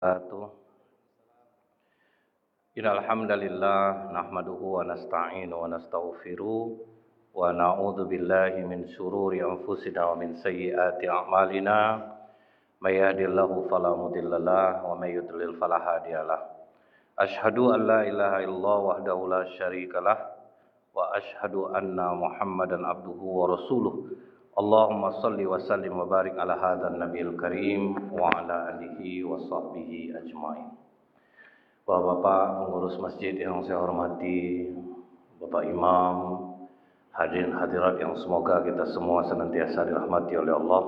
Wabarakatuh. Innal hamdalillah nahmaduhu wa nasta'inu wa nastaghfiruh wa na'udzu billahi min syururi anfusina wa min sayyiati a'malina. May yahdihillahu fala mudhillalah wa may yudlil fala hadiyalah. Asyhadu an la ilaha illallah wahdahu la syarikalah wa asyhadu anna Muhammadan abduhu wa rasuluh. Allahumma shalli wa sallim wa barik ala hadzal nabiyil karim wa ala alihi wa sahbihi ajmain. Bapak-bapak pengurus masjid yang saya hormati, Bapak Imam, hadirin hadirat yang semoga kita semua senantiasa dirahmati oleh Allah.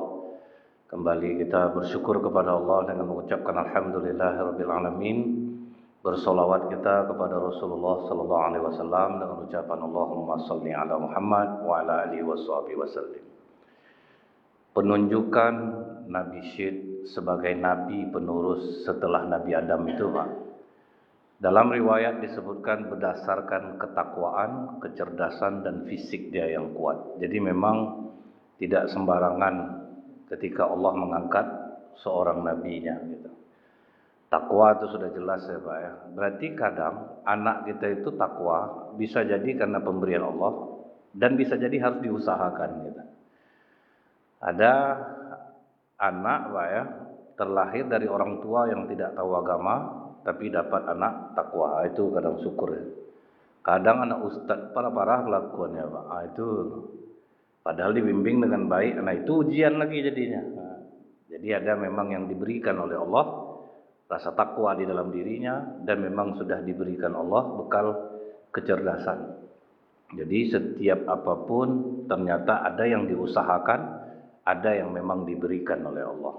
Kembali kita bersyukur kepada Allah dengan mengucapkan alhamdulillahirabbil alamin. Bersolawat kita kepada Rasulullah sallallahu alaihi wasallam dengan ucapan Allahumma shalli ala Muhammad wa ala alihi washabihi wasallim. Penunjukan Nabi Syed sebagai nabi penerus setelah Nabi Adam itu, Pak, dalam riwayat disebutkan berdasarkan ketakwaan, kecerdasan dan fisik dia yang kuat. Jadi memang tidak sembarangan ketika Allah mengangkat seorang nabinya gitu. Takwa itu sudah jelas ya Pak ya. Berarti kadang anak kita itu takwa bisa jadi karena pemberian Allah dan bisa jadi harus diusahakan gitu. Ada anak Pak ya, terlahir dari orang tua yang tidak tahu agama tapi dapat anak takwa, itu kadang syukur ya. Kadang anak ustadz parah-parah kelakuannya Pak, itu padahal dibimbing dengan baik, anak itu ujian lagi jadinya. Jadi ada memang yang diberikan oleh Allah rasa takwa di dalam dirinya dan memang sudah diberikan Allah bekal kecerdasan. Jadi setiap apapun ternyata ada yang diusahakan, ada yang memang diberikan oleh Allah.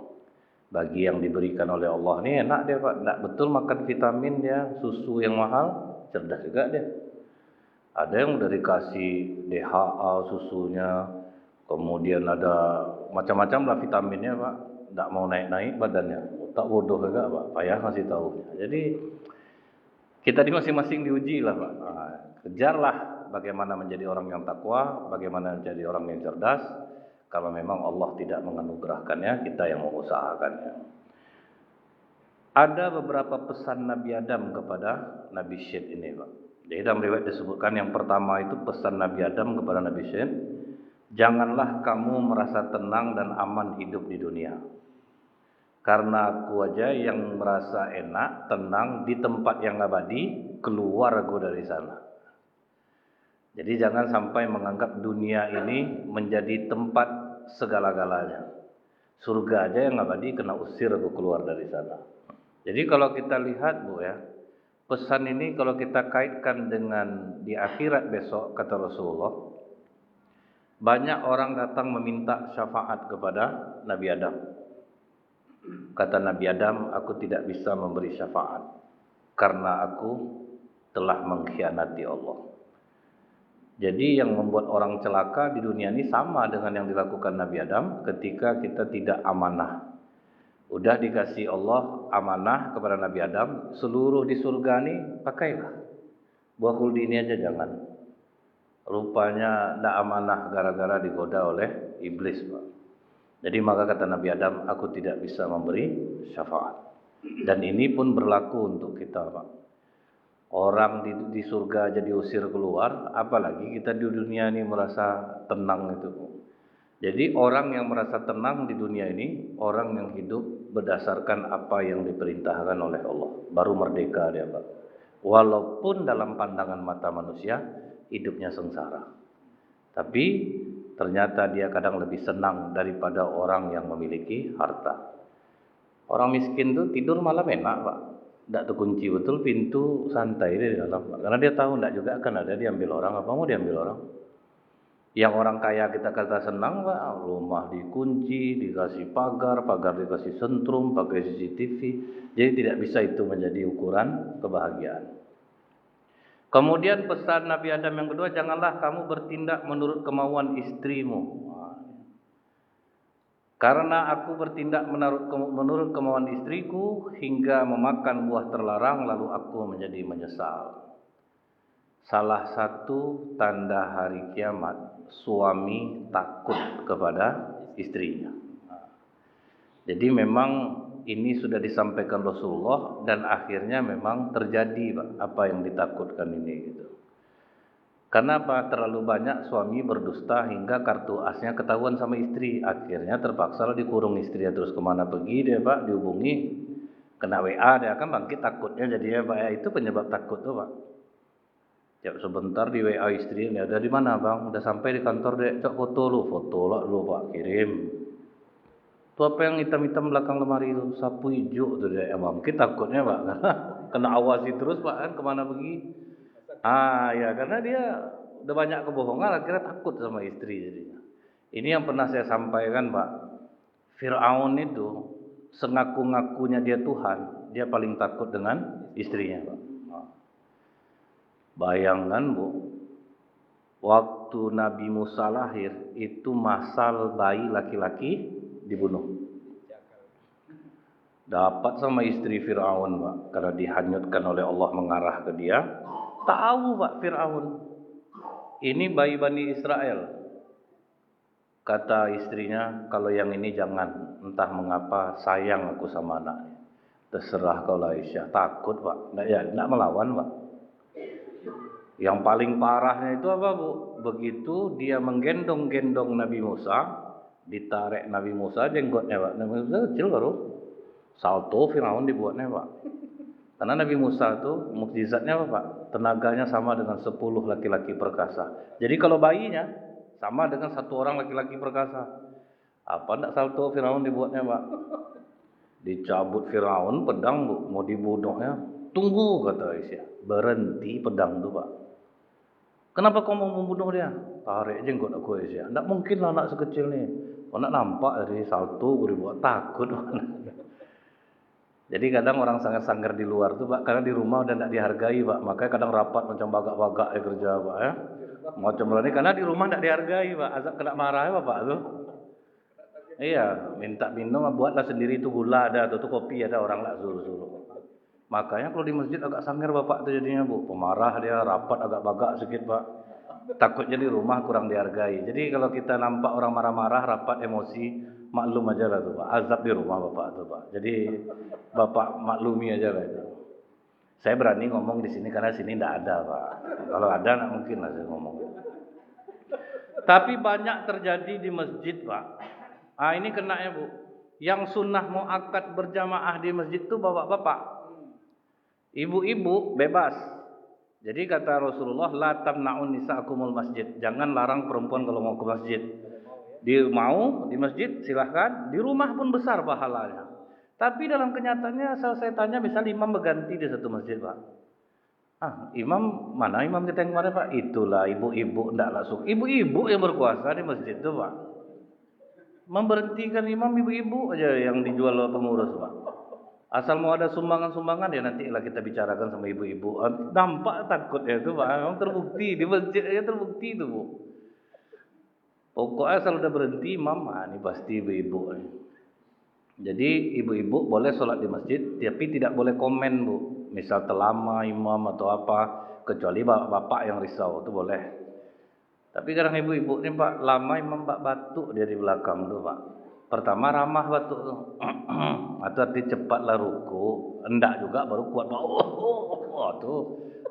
Bagi yang diberikan oleh Allah ini enak dia Pak, tidak betul makan vitamin dia, susu yang mahal, cerdas juga dia. Ada yang udah dikasih DHA susunya, kemudian ada macam-macam lah vitaminnya Pak, tidak mau naik-naik badannya, tak bodoh juga Pak, payah ngasih tahu. Jadi kita di masing-masing diuji lah Pak. Nah, kejarlah bagaimana menjadi orang yang takwa, bagaimana menjadi orang yang cerdas. Kalau memang Allah tidak menganugerahkannya, kita yang mengusahakannya. Ada beberapa pesan Nabi Adam kepada Nabi Syed ini Pak. Jadi dalam riwayat disebutkan yang pertama itu pesan Nabi Adam kepada Nabi Syed, janganlah kamu merasa tenang dan aman hidup di dunia. Karena aku aja yang merasa enak, tenang di tempat yang abadi, keluar aku dari sana. Jadi jangan sampai menganggap dunia ini menjadi tempat segala-galanya. Surga aja yang abadi kena usir aku keluar dari sana. Jadi kalau kita lihat Bu ya, pesan ini kalau kita kaitkan dengan di akhirat besok kata Rasulullah, banyak orang datang meminta syafaat kepada Nabi Adam. Kata Nabi Adam, aku tidak bisa memberi syafaat karena aku telah mengkhianati Allah. Jadi yang membuat orang celaka di dunia ini sama dengan yang dilakukan Nabi Adam ketika kita tidak amanah. Udah dikasih Allah amanah kepada Nabi Adam, seluruh di surga ini pakailah. Buah kuldi ini aja jangan. Rupanya tidak amanah gara-gara digoda oleh iblis Pak. Jadi maka kata Nabi Adam, aku tidak bisa memberi syafaat. Dan ini pun berlaku untuk kita Pak. Orang di surga jadi usir keluar, apalagi kita di dunia ini merasa tenang itu. Jadi orang yang merasa tenang di dunia ini, orang yang hidup berdasarkan apa yang diperintahkan oleh Allah. Baru merdeka dia Pak. Walaupun dalam pandangan mata manusia, hidupnya sengsara. Tapi ternyata dia kadang lebih senang daripada orang yang memiliki harta. Orang miskin tuh tidur malam enak Pak. Tidak terkunci betul pintu, santai dia di dalam. Karena dia tahu tidak juga akan ada diambil orang. Apa mau diambil orang? Yang orang kaya kita kata senang Pak, rumah dikunci, dikasih pagar dikasih sentrum, pakai CCTV. Jadi tidak bisa itu menjadi ukuran kebahagiaan. Kemudian pesan Nabi Adam yang kedua, janganlah kamu bertindak menurut kemauan istrimu. Karena aku bertindak menurut kemauan istriku hingga memakan buah terlarang, lalu aku menjadi menyesal. Salah satu tanda hari kiamat, suami takut kepada istrinya. Jadi memang ini sudah disampaikan Rasulullah dan akhirnya memang terjadi Pak, apa yang ditakutkan ini gitu. Karena apa? Terlalu banyak suami berdusta hingga kartu asnya ketahuan sama istri. Akhirnya terpaksa dikurung istrinya, terus kemana pergi dia Pak, dihubungi, kena WA dia kan bangkit takutnya jadinya Pak. Ya, itu penyebab takut tuh Pak. Tiap sebentar di WA istrinya, ada di mana Bang? Udah sampai di kantor deh, cok foto lah dulu Pak, kirim. Itu apa yang hitam-hitam belakang lemari itu? Sapu hijau tuh dia. Emang kita takutnya Pak, karena kena awasi terus Pak kan kemana pergi. Ya karena dia udah banyak kebohongan, akhirnya takut sama istri jadinya. Ini yang pernah saya sampaikan Pak. Fir'aun itu sengaku-ngakunya dia Tuhan, dia paling takut dengan istrinya Pak. Bayangkan Bu, waktu Nabi Musa lahir itu masal bayi laki-laki dibunuh. Dapat sama istri Fir'aun Pak, karena dihanyutkan oleh Allah mengarah ke dia. Tahu Pak Fir'aun, ini bayi Bani Israel. Kata istrinya, kalau yang ini jangan, entah mengapa sayang aku sama anaknya. Terserah kau lah Aisyah. Takut Pak, nggak melawan Pak. Yang paling parahnya itu apa Bu? Begitu dia menggendong-gendong Nabi Musa, ditarik Nabi Musa jenggotnya Pak. Nabi Musa kecil baru. Salto Firaun dibuatnya Pak. Karena Nabi Musa itu mukjizatnya apa Pak? Tenaganya sama dengan 10 laki-laki perkasa. Jadi kalau bayinya sama dengan 1 orang laki-laki perkasa. Apa enggak salto Firaun dibuatnya Pak? Dicabut Firaun pedang Bu, mau dibunuhnya. Tunggu kata Aisyah. Berhenti pedang itu Pak. Kenapa kau mau membunuh dia? Tarik jenggot aku Aisyah. Enggak mungkin lah anak sekecil ni. Kau nak nampak dari salto gue dibuat takut. Jadi kadang orang sangar-sangar di luar tuh Pak, karena di rumah udah enggak dihargai Pak. Makanya kadang rapat macam bagak-bagak kerja Pak ya. Macam ini karena di rumah enggak dihargai Pak. Azab kena marah ya Pak tuh. Iya, minta minum buatlah sendiri itu gula ada atau tuh kopi ada, orang lah suruh-suruh. Makanya kalau di masjid agak sangar Bapak itu jadinya Bu, pemarah dia, rapat agak bagak sedikit Pak. Takutnya di rumah kurang dihargai. Jadi kalau kita nampak orang marah-marah, rapat emosi, maklum aja lah tuh Pak. Azab di rumah Bapak tuh Pak. Jadi Bapak maklumi aja lah itu. Saya berani ngomong di sini karena sini tidak ada Pak. Kalau ada nggak mungkin lah saya ngomong. Tapi banyak terjadi di masjid Pak. Ini kena ya Bu. Yang sunnah mau akad berjamaah di masjid itu bapak-bapak. Ibu-ibu bebas. Jadi kata Rasulullah, la tamna'un nisa'akumul masjid. Jangan larang perempuan kalau mau ke masjid. Dia mau di masjid silahkan, di rumah pun besar pahalanya. Tapi dalam kenyataannya asal saya tanya, misal imam berganti di satu masjid Pak. Imam mana imam kita yang kemarin Pak? Itulah ibu-ibu enggak langsung. Ibu-ibu yang berkuasa di masjid itu Pak. Memberhentikan imam ibu-ibu aja yang dijual oleh pengurus Pak. Asal mau ada sumbangan-sumbangan ya nanti lah kita bicarakan sama ibu-ibu. Nampak takut ya itu Pak. Memang terbukti di masjid aja terbukti itu Bu. Pokoknya asal udah berhenti imam, ini pasti ibu-ibu. Jadi ibu-ibu boleh sholat di masjid, tapi tidak boleh komen Bu. Misal terlama imam atau apa, kecuali bapak-bapak yang risau itu boleh. Tapi kadang ibu-ibu ini Pak lama imam batuk dia di belakang tuh Pak. Pertama ramah batuk tuh. Atau arti cepatlah ruku, enggak juga baru kuat Pak. Tuh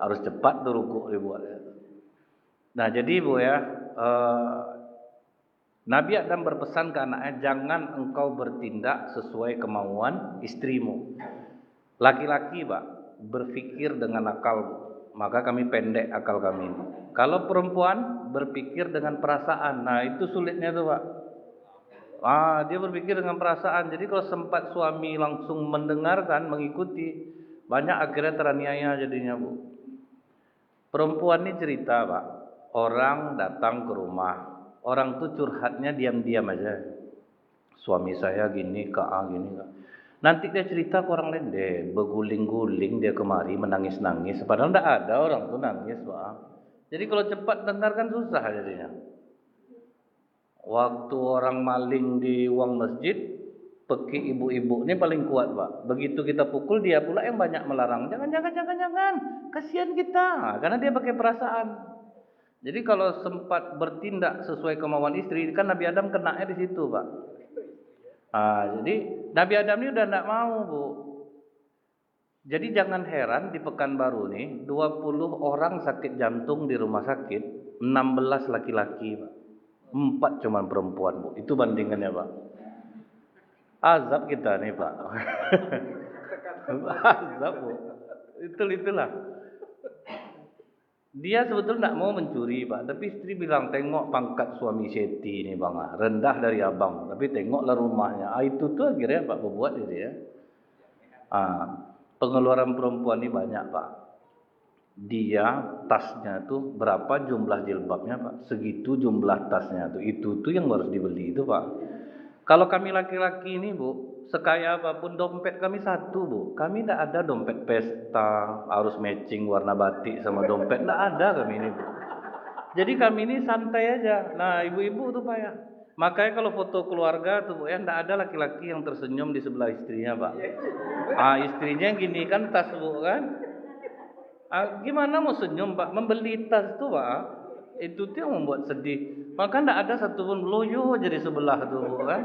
harus cepat tuh ruku dibuat. Nah, jadi Bu ya, Nabi Adam berpesan ke anaknya, jangan engkau bertindak sesuai kemauan istrimu. Laki-laki Pak berpikir dengan akal, maka kami pendek akal kami. Kalau perempuan berpikir dengan perasaan, nah itu sulitnya tuh Pak. Dia berpikir dengan perasaan. Jadi kalau sempat suami langsung mendengarkan, mengikuti, banyak akhirnya teraniaya jadinya Bu. Perempuan ini cerita Pak, orang datang ke rumah, orang tuh curhatnya diam-diam aja. Suami saya gini, gini. Nanti dia cerita ke orang lain deh, berguling-guling dia kemari menangis-nangis. Padahal tidak ada orang tuh nangis Pak. Jadi kalau cepat dengarkan susah jadinya. Waktu orang maling di uang masjid, peki ibu-ibu ini paling kuat Pak. Begitu kita pukul dia pula yang banyak melarang. Jangan, kasihan kita. Karena dia pakai perasaan. Jadi kalau sempat bertindak sesuai kemauan istri, kan Nabi Adam kenanya di situ Pak. Jadi Nabi Adam ini udah tidak mau, Bu. Jadi jangan heran di Pekanbaru nih 20 orang sakit jantung di rumah sakit, 16 laki-laki, Pak. 4 cuma perempuan, Bu. Itu bandingannya, Pak. Azab kita nih, Pak. Azab, Bu. Itulah. Dia sebetulnya tidak mau mencuri, Pak. Tapi istri bilang, tengok pangkat suami Seti ini, Bang. Rendah dari abang. Tapi tengoklah rumahnya. Itu tuh akhirnya Pak berbuat itu ya. Pengeluaran perempuan ini banyak, Pak. Dia tasnya tuh berapa jumlah jilbabnya, Pak? Segitu jumlah tasnya tuh. Itu tuh yang harus dibeli itu, Pak. Kalau kami laki-laki ini, Bu, sekaya apapun dompet kami satu, Bu. Kami tidak ada dompet pesta harus matching warna batik sama dompet, tidak ada kami ini, Bu. Jadi kami ini santai aja. Nah, ibu-ibu tuh Pak ya. Makanya kalau foto keluarga tuh Bu ya, tidak ada laki-laki yang tersenyum di sebelah istrinya, Pak. Istrinya gini kan tas, Bu kan. Gimana mau senyum, Pak? Membeli tas tuh, Pak. Itu tuh yang membuat sedih. Maka tidak ada satupun loyo aja di sebelah tuh, Bu kan.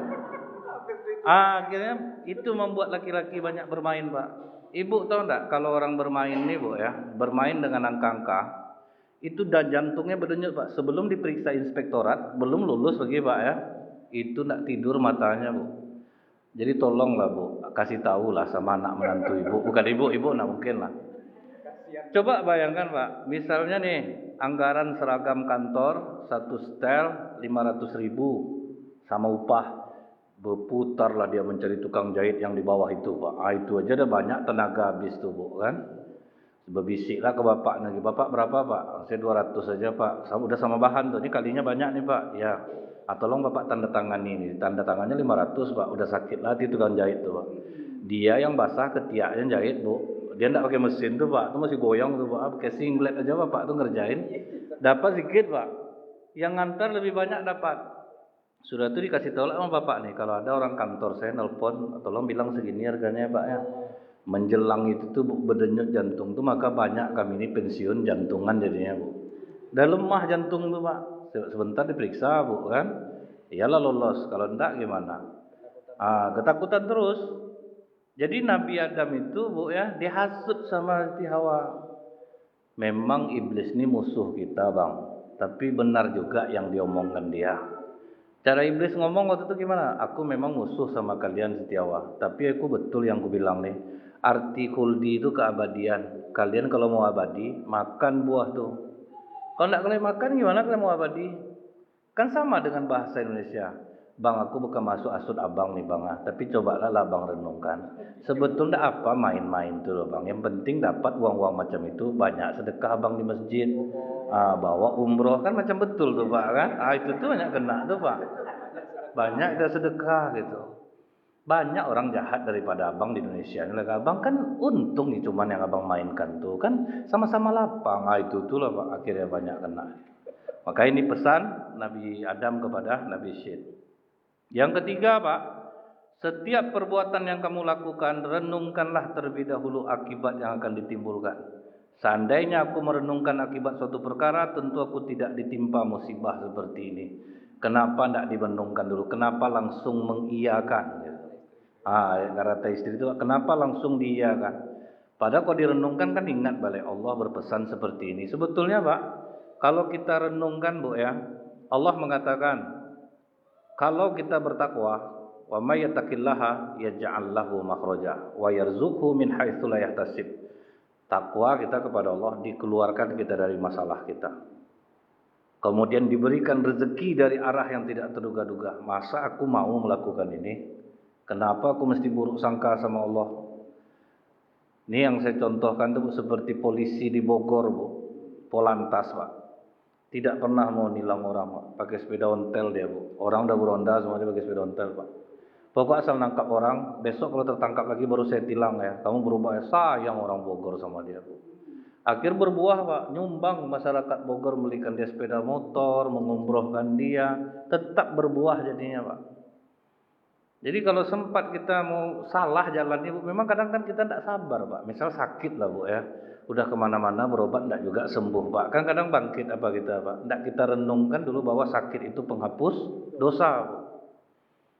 Akhirnya itu membuat laki-laki banyak bermain, Pak. Ibu tahu enggak kalau orang bermain nih, Bu ya, bermain dengan angka-angka, itu dan jantungnya berdenyut, Pak. Sebelum diperiksa inspektorat, belum lulus lagi, Pak ya. Itu enggak tidur matanya, Bu. Jadi tolonglah, Bu, kasih tahu lah sama anak menantu Ibu. Bukan Ibu enggak mungkin lah. Coba bayangkan, Pak, misalnya nih anggaran seragam kantor satu setel 500.000 sama upah. Berputarlah dia mencari tukang jahit yang di bawah itu, Pak. Itu aja udah banyak tenaga habis tuh, Bu kan. Berbisiklah ke bapak lagi, Bapak berapa, Pak? Saya 200 saja, Pak. Udah sama bahan tuh, ini kalinya banyak nih, Pak. Ya, tolong Bapak tanda tangan ini. Tanda tangannya 500, Pak. Udah sakit lah hati tukang jahit tuh, Pak. Dia yang basah ketiaknya jahit, Bu. Dia enggak pakai mesin tuh, Pak. Itu masih goyang tuh, Pak. Pakai singlet aja Bapak tuh ngerjain. Dapat sedikit, Pak. Yang ngantar lebih banyak dapat. Sudah itu dikasih tahu sama Bapak nih, kalau ada orang kantor saya nelpon, tolong bilang segini harganya, Pak ya. Menjelang itu tuh berdenyut jantung tuh, maka banyak kami ini pensiun jantungan jadinya, Bu. Udah lemah jantung tuh, Pak. Sebentar diperiksa, Bu kan. Iyalah lolos, kalau enggak gimana? Ketakutan terus. Jadi Nabi Adam itu, Bu ya, dihasut sama Siti Hawa. Memang iblis ini musuh kita, Bang. Tapi benar juga yang diomongkan dia. Cara iblis ngomong waktu itu gimana? Aku memang musuh sama kalian Siti Hawa, tapi aku betul yang aku bilang nih. Arti khuldi itu keabadian. Kalian kalau mau abadi, makan buah tuh. Kalau enggak kalian makan, gimana kalian mau abadi? Kan sama dengan bahasa Indonesia. Bang, aku bukan masuk asut abang nih, Bang. Tapi cobalah Bang renungkan. Sebetulnya apa main-main tuh loh, Bang. Yang penting dapat uang-uang macam itu, banyak sedekah Abang di masjid. Bawa umroh kan macam betul tuh, Pak kan. Itu tuh banyak kena tuh, Pak. Banyak dia sedekah gitu. Banyak orang jahat daripada Abang di Indonesia. Ini Abang kan untung nih cuman yang Abang mainkan tuh kan sama-sama lapang. Itu tuh lah, Pak, akhirnya banyak kena. Maka ini pesan Nabi Adam kepada Nabi Syed. Yang ketiga, Pak, setiap perbuatan yang kamu lakukan, renungkanlah terlebih dahulu akibat yang akan ditimbulkan. Seandainya aku merenungkan akibat suatu perkara, tentu aku tidak ditimpa musibah seperti ini. Kenapa tidak direnungkan dulu? Kenapa langsung mengiyakan? Kata istri itu, kenapa langsung diiyakan? Padahal kalau direnungkan kan ingat balik Allah berpesan seperti ini. Sebetulnya, Pak, kalau kita renungkan, Bu ya, Allah mengatakan, kalau kita bertakwa, wa may yattaqillaha yaj'al lahu makhraja wa yarzuqhu min haitsu la yahtasib. Takwa kita kepada Allah, dikeluarkan kita dari masalah kita. Kemudian diberikan rezeki dari arah yang tidak terduga-duga. Masa aku mau melakukan ini? Kenapa aku mesti buruk sangka sama Allah? Ini yang saya contohkan itu seperti polisi di Bogor, Bu. Polantas, Pak. Tidak pernah mau nilang orang, Pak. Pakai sepeda ontel dia, Bu. Orang udah beronda semua dia pakai sepeda ontel, Pak. Pokok asal nangkap orang, besok kalau tertangkap lagi baru saya tilang ya. Kamu berubah ya, sayang orang Bogor sama dia, Bu. Akhir berbuah, Pak, nyumbang masyarakat Bogor membelikan dia sepeda motor, mengumrohkan dia, tetap berbuah jadinya, Pak. Jadi kalau sempat kita mau salah jalan Ibu, memang kadang kan kita tidak sabar, Pak. Misal sakit lah, Bu ya, udah kemana-mana berobat tidak juga sembuh, Pak. Kan kadang bangkit apa kita, Pak? Tidak kita renungkan dulu bahwa sakit itu penghapus dosa, Bu.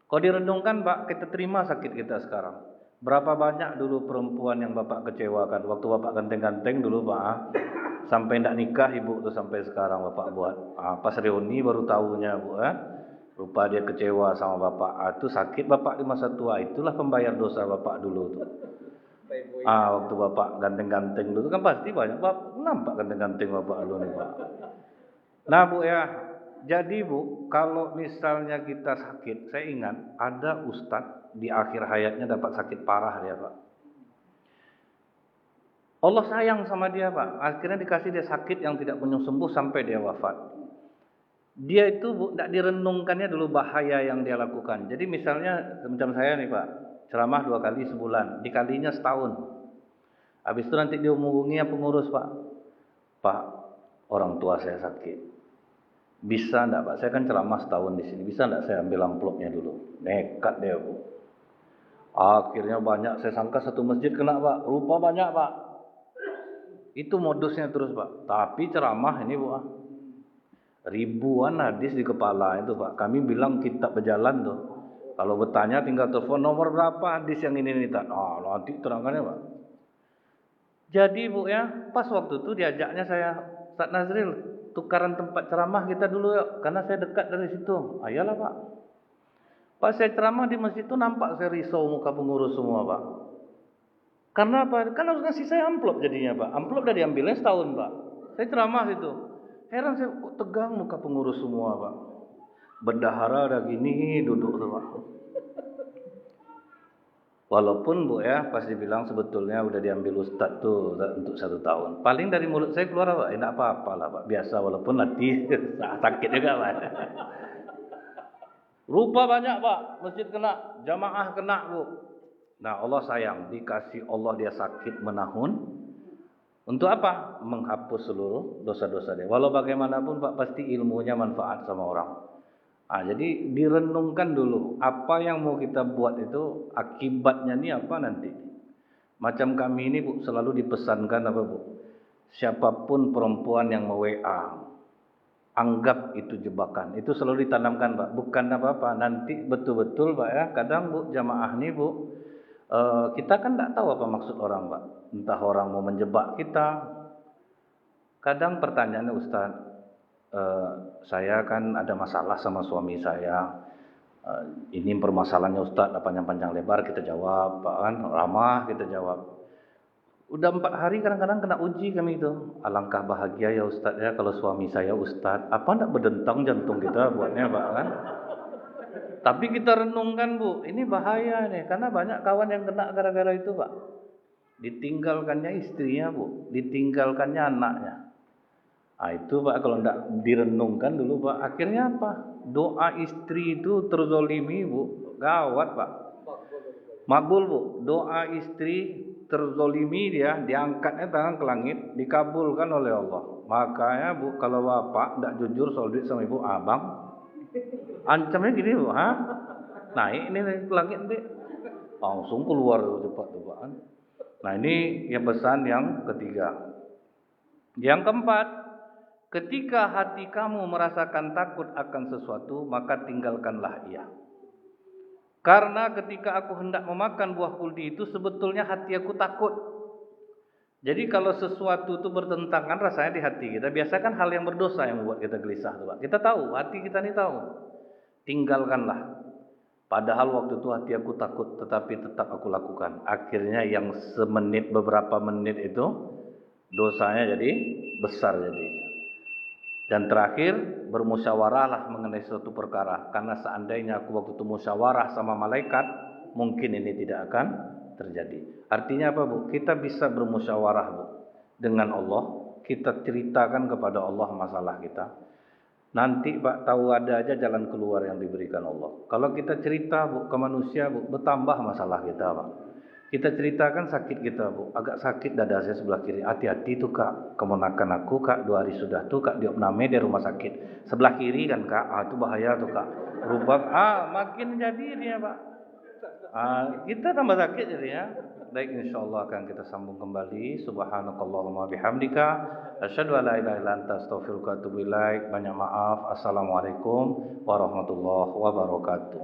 Kalau direnungkan Pak, kita terima sakit kita sekarang. Berapa banyak dulu perempuan yang Bapak kecewakan waktu Bapak ganteng-ganteng dulu Pak. Sampai tidak nikah ibu tuh sampai sekarang Bapak buat. Pas reuni baru tahunya Bu. Rupa dia kecewa sama Bapak. Itu sakit Bapak di masa tua. Itulah pembayar dosa Bapak dulu tuh. Waktu Bapak ganteng-ganteng dulu kan pasti banyak Bapak nampak ganteng-ganteng Bapak dulu nih Pak. Nah Bu ya, jadi Bu, kalau misalnya kita sakit, saya ingat ada ustadz di akhir hayatnya dapat sakit parah dia Pak. Allah sayang sama dia Pak, akhirnya dikasih dia sakit yang tidak kunjung sembuh sampai dia wafat. Dia itu Bu, tidak direnungkannya dulu bahaya yang dia lakukan. Jadi misalnya macam saya nih Pak, ceramah 2 kali sebulan, dikalinya setahun. Habis itu nanti dia menghubungi pengurus Pak. Pak, orang tua saya sakit. Bisa enggak Pak? Saya kan ceramah setahun di sini. Bisa enggak saya ambil amplopnya dulu? Nekat dia Bu. Akhirnya banyak. Saya sangka satu masjid kena Pak. Rupa banyak Pak. Itu modusnya terus Pak. Tapi ceramah ini Bu. Ribuan hadis di kepala itu Pak. Kami bilang kitab berjalan tuh. Kalau bertanya tinggal telepon nomor berapa hadis yang ini tak. Nanti terangkannya Pak. Jadi Bu ya, pas waktu itu diajaknya saya, Ustaz Nazril, tukaran tempat ceramah kita dulu ya, karena saya dekat dari situ. Ayolah Pak. Pas saya ceramah di masjid itu nampak saya risau muka pengurus semua Pak. Karena apa? Kan harus ngasih saya amplop jadinya Pak. Amplop udah diambilnya setahun Pak. Saya ceramah situ. Heran saya kok tegang muka pengurus semua Pak. Bendahara ada gini duduk tuh Pak. Walaupun Bu ya, pas dibilang sebetulnya udah diambil ustadz tuh untuk 1 tahun. Paling dari mulut saya keluar Pak, tidak apa-apa lah Pak. Biasa walaupun nanti sakit juga Pak. Rupa banyak Pak, masjid kena, jamaah kena Bu. Nah Allah sayang, dikasih Allah dia sakit menahun. Untuk apa? Menghapus seluruh dosa-dosa dia. Walau bagaimanapun Pak, pasti ilmunya manfaat sama orang. Jadi direnungkan dulu apa yang mau kita buat itu akibatnya ini apa nanti. Macam kami ini Bu selalu dipesankan apa Bu? Siapapun perempuan yang WA, anggap itu jebakan. Itu selalu ditanamkan Pak. Bukan apa-apa. Nanti betul-betul Pak ya. Kadang Bu jamaah ini Bu, kita kan tidak tahu apa maksud orang Pak. Entah orang mau menjebak kita. Kadang pertanyaannya Ustaz, saya kan ada masalah sama suami saya. Ini permasalahannya Ustaz, panjang-panjang lebar kita jawab, Pak kan ramah kita jawab. Udah 4 hari kadang-kadang kena uji kami itu. Alangkah bahagia ya Ustaz ya kalau suami saya Ustaz. Apa enggak berdentang jantung kita buatnya Pak kan? Tapi kita renungkan Bu, ini bahaya nih karena banyak kawan yang kena gara-gara itu Pak. Ditinggalkannya istrinya Bu, ditinggalkannya anaknya. Itu Pak kalau tidak direnungkan dulu Pak, akhirnya apa? Doa istri itu terzolimi Bu, gawat Pak. Makbul Bu, doa istri terzolimi dia, diangkatnya tangan ke langit, dikabulkan oleh Allah. Makanya Bu, kalau Bapak tidak jujur soal duit sama Ibu, Abang, ancamnya gini Bu, naik ini ke langit nanti, langsung keluar cepat tuh Pak. Nah ini yang pesan yang ketiga. Yang keempat, ketika hati kamu merasakan takut akan sesuatu, maka tinggalkanlah ia. Karena ketika aku hendak memakan buah kuldi itu, sebetulnya hati aku takut. Jadi kalau sesuatu itu bertentangan rasanya di hati kita, biasa kan hal yang berdosa yang membuat kita gelisah. Kita tahu, hati kita ini tahu. Tinggalkanlah. Padahal waktu itu hati aku takut, tetapi tetap aku lakukan. Akhirnya yang semenit, beberapa menit itu, dosanya jadi besar jadinya. Dan terakhir, bermusyawarahlah mengenai suatu perkara. Karena seandainya aku waktu itu musyawarah sama malaikat, mungkin ini tidak akan terjadi. Artinya apa Bu? Kita bisa bermusyawarah Bu dengan Allah. Kita ceritakan kepada Allah masalah kita. Nanti Pak tahu ada aja jalan keluar yang diberikan Allah. Kalau kita cerita Bu ke manusia Bu, bertambah masalah kita Pak. Kita ceritakan sakit kita Bu, agak sakit dada saya sebelah kiri. Hati-hati tuh Kak, kemenakan aku Kak 2 hari sudah tuh Kak diopname di rumah sakit. Sebelah kiri kan Kak, itu bahaya tuh Kak. Rubah, makin jadi dia Pak. Kita tambah sakit jadi ya. Baik, insyaallah akan kita sambung kembali. Subhanakallahumma bihamdika asyhadu an la ilaha illa anta astaghfiruka wa atubu ilaik. Banyak maaf. Assalamualaikum warahmatullahi wabarakatuh.